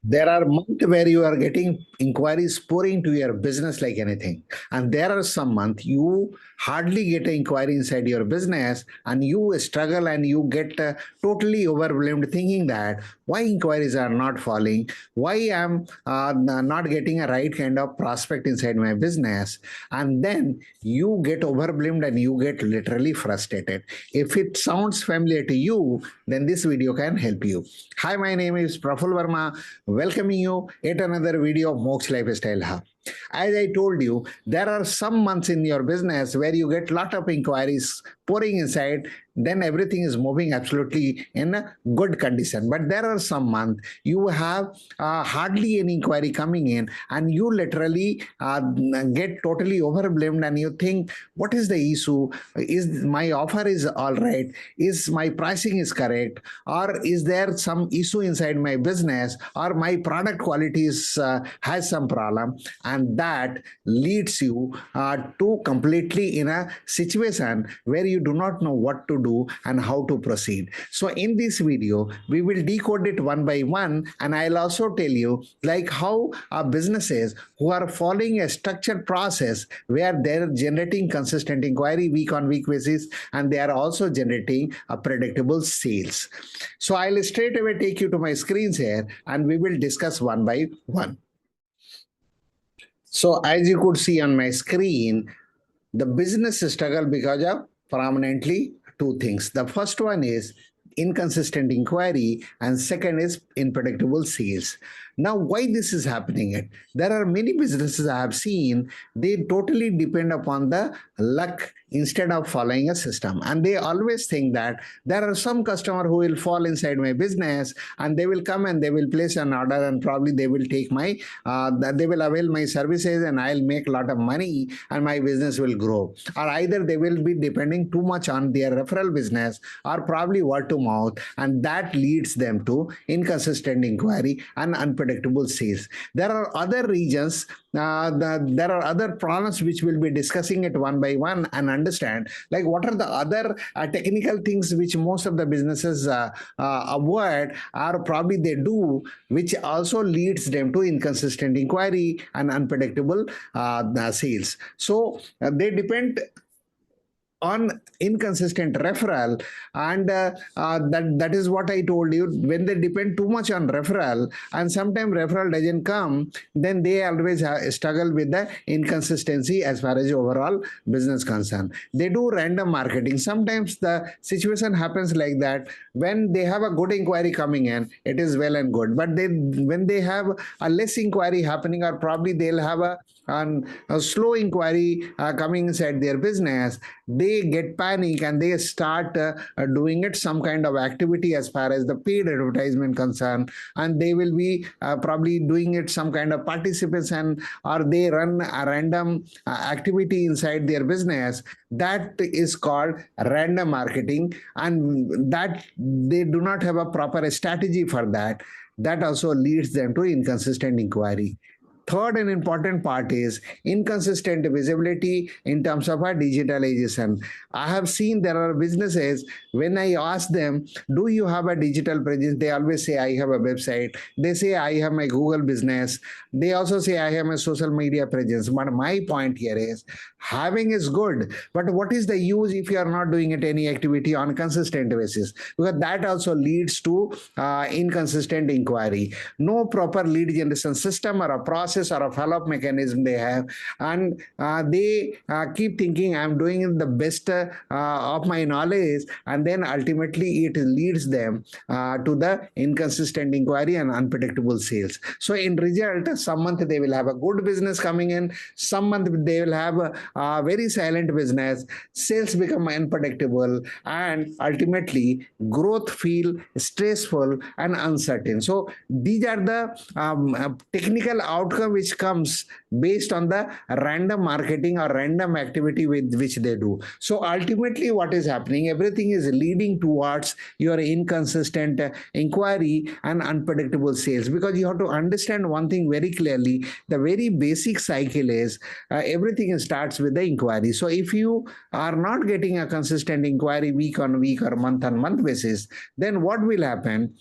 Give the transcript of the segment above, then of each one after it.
There are months where you are getting inquiries pouring to your business like anything. And there are some months you hardly get an inquiry inside your business and you struggle and you get totally overwhelmed thinking that why inquiries are not falling, why I'm not getting a right kind of prospect inside my business. And then you get overwhelmed and you get literally frustrated. If it sounds familiar to you, then this video can help you. Hi, my name is Praful Varma, welcoming you yet another video of Mox Lifestyle Hub. As I told you, there are some months in your business where you get lot of inquiries pouring inside, then everything is moving absolutely in a good condition. But there are some months you have hardly any inquiry coming in, and you literally get totally overwhelmed, and you think, what is the issue? Is my offer is all right? Is my pricing is correct? Or is there some issue inside my business? Or my product quality is has some problem? And that leads you to completely in a situation where you do not know what to do and how to proceed. So in this video we will decode it one by one, and I'll also tell you like how businesses who are following a structured process where they're generating consistent inquiry week on week basis, and they are also generating a predictable sales. So I'll straight away take you to my screens here and we will discuss one by one. So as you could see on my screen, the business struggle because of prominently two things. The first one is inconsistent inquiry, and second is unpredictable sales. Now, why this is happening? There are many businesses I have seen, they totally depend upon the luck instead of following a system. And they always think that there are some customer who will fall inside my business and they will come and they will place an order, and probably they will take my, they will avail my services, and I'll make a lot of money and my business will grow. Or either they will be depending too much on their referral business or probably word to mouth, and that leads them to inconsistent inquiry and unpredictable sales. There are other regions, there are other problems which we'll be discussing it one by one and understand like what are the other technical things which most of the businesses avoid, or probably they do, which also leads them to inconsistent inquiry and unpredictable sales. So they depend on inconsistent referral, and that is what I told you. When they depend too much on referral and sometimes referral doesn't come, then they always struggle with the inconsistency as far as overall business concern. They do random marketing. Sometimes the situation happens like that. When they have a good inquiry coming in, it is well and good, but they when they have a less inquiry happening, or probably they'll have a slow inquiry coming inside their business, they get panic and they start doing it some kind of activity as far as the paid advertisement concern, and they will be probably doing it some kind of participation, or they run a random activity inside their business. That is called random marketing, and that they do not have a proper strategy for that. That also leads them to inconsistent inquiry. Third and important part is inconsistent visibility in terms of our digitalization. I have seen there are businesses, when I ask them, do you have a digital presence? They always say, I have a website. They say, I have my Google business. They also say, I have a social media presence. But my point here is, having is good, but what is the use if you are not doing it any activity on a consistent basis? Because that also leads to inconsistent inquiry. No proper lead generation system or a process or a follow-up mechanism they have, and they keep thinking I'm doing the best of my knowledge, and then ultimately it leads them to the inconsistent inquiry and unpredictable sales. So in result, some month they will have a good business coming in, some month they will have a very silent business, sales become unpredictable, and ultimately growth feel stressful and uncertain. So these are the technical outcome which comes based on the random marketing or random activity with which they do. So ultimately what is happening, everything is leading towards your inconsistent inquiry and unpredictable sales, because you have to understand one thing very clearly. The very basic cycle is everything starts with the inquiry. So if you are not getting a consistent inquiry week on week or month on month basis, then what will happen?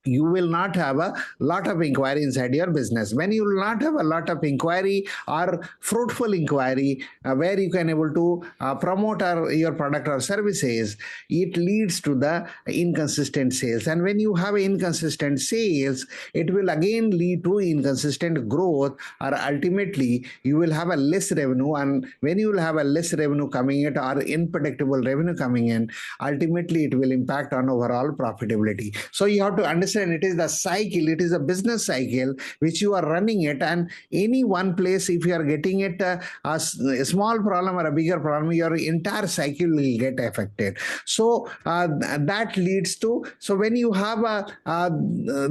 you will not have a lot of inquiry inside your business. When you will not have a lot of inquiry or fruitful inquiry, where you can able to promote your product or services, it leads to the inconsistent sales. And when you have inconsistent sales, it will again lead to inconsistent growth, or ultimately you will have a less revenue. And when you will have a less revenue coming in or unpredictable revenue coming in, ultimately it will impact on overall profitability. So you have to understand, it is the cycle, it is a business cycle which you are running it. And any one place, if you are getting it a small problem or a bigger problem, your entire cycle will get affected. So that leads to, so when you have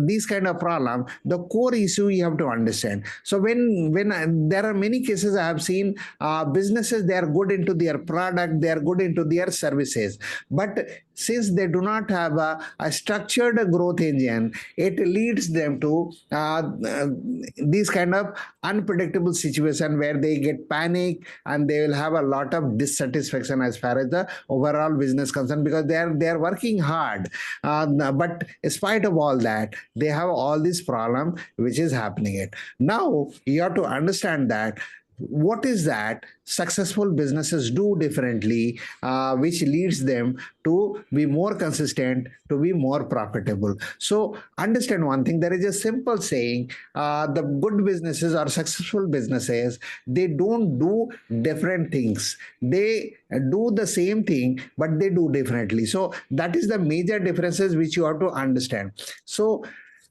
these kind of problem, the core issue you have to understand. So when there are many cases I have seen, businesses, they are good into their product, they are good into their services, but since they do not have a structured growth engine, it leads them to these kind of unpredictable situation where they get panic, and they will have a lot of dissatisfaction as far as the overall business concerned, because they are working hard, but in spite of all that, they have all this problem which is happening. It now you have to understand that what is that successful businesses do differently, which leads them to be more consistent, to be more profitable. So understand one thing, there is a simple saying, the good businesses or successful businesses, they don't do different things, they do the same thing but they do differently. So that is the major differences which you have to understand. So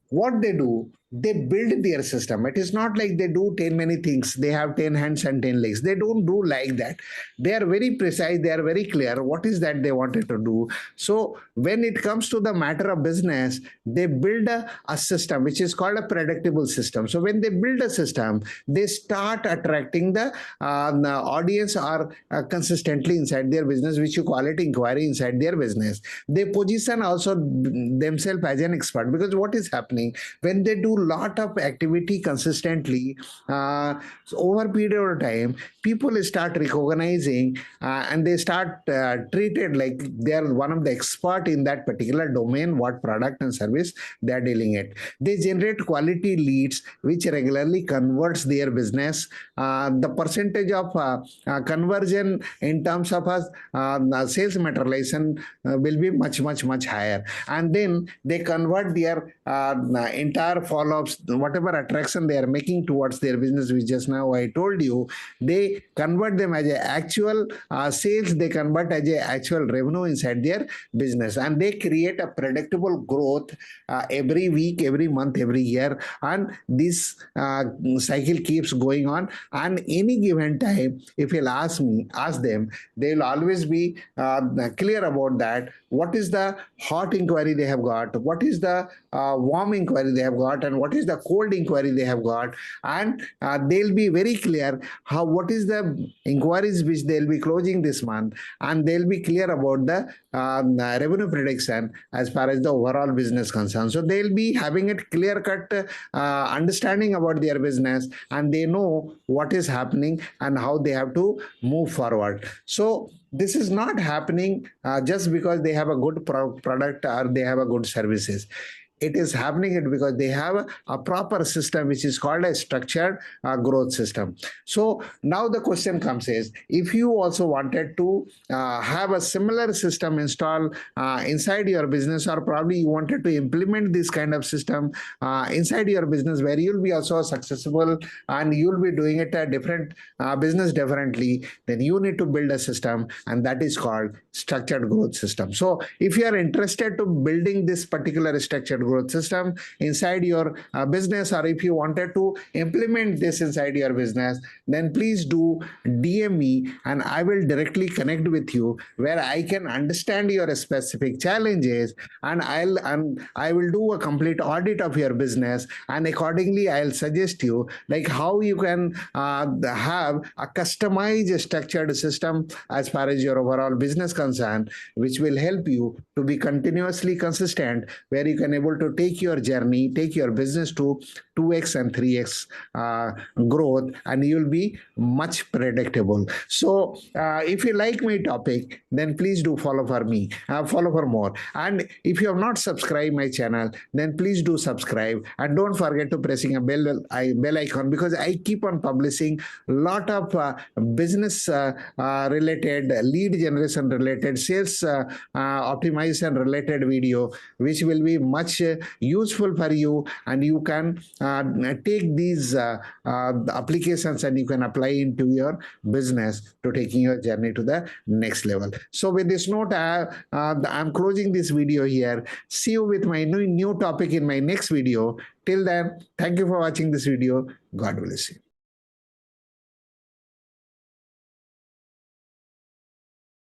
what they do, they build their system. It is not like they do 10 many things, they have 10 hands and 10 legs. They don't do like that. They are very precise, they are very clear what is that they wanted to do. So when it comes to the matter of business, they build a system which is called a predictable system. So when they build a system, they start attracting the audience or consistently inside their business, which you call it inquiry inside their business. They position also themselves as an expert, because what is happening when they do lot of activity consistently, so over a period of time, people start recognizing, and they start treated like they are one of the expert in that particular domain, what product and service they are dealing it. They generate quality leads which regularly converts their business. The percentage of conversion in terms of sales materialization will be much higher. And then they convert their entire follow-ups, whatever attraction they are making towards their business, which just now I told you, they convert them as a actual sales, they convert as a actual revenue inside their business, and they create a predictable growth every week, every month, every year. And this cycle keeps going on. And any given time, if you'll ask them, they will always be clear about that. What is the hot inquiry they have got? What is the warm inquiry they have got? And what is the cold inquiry they have got? And they'll be very clear what is the inquiries which they'll be closing this month, and they'll be clear about the revenue prediction as far as the overall business concerned. So they'll be having a clear cut understanding about their business, and they know what is happening and how they have to move forward. So this is not happening just because they have a good product or they have a good services. It is happening because they have a proper system which is called a structured growth system. So now the question comes is, if you also wanted to have a similar system installed inside your business, or probably you wanted to implement this kind of system inside your business where you'll be also successful and you'll be doing it a different business differently, then you need to build a system, and that is called structured growth system. So if you are interested to building this particular structured growth system inside your business, or if you wanted to implement this inside your business, then please do DM me and I will directly connect with you, where I can understand your specific challenges, and I will do a complete audit of your business, and accordingly I'll suggest you like how you can have a customized structured system as far as your overall business concerned, which will help you to be continuously consistent, where you can able able to take your journey, take your business to 2x and 3x growth, and you'll be much predictable. So if you like my topic, then please do follow for more. And if you have not subscribed my channel, then please do subscribe, and don't forget to pressing a bell icon, because I keep on publishing lot of business related, lead generation related, sales optimization related video, which will be much useful for you, and you can take these applications and you can apply into your business to taking your journey to the next level. So with this note, I'm closing this video here. See you with my new topic in my next video. Till then, thank you for watching this video. God bless you.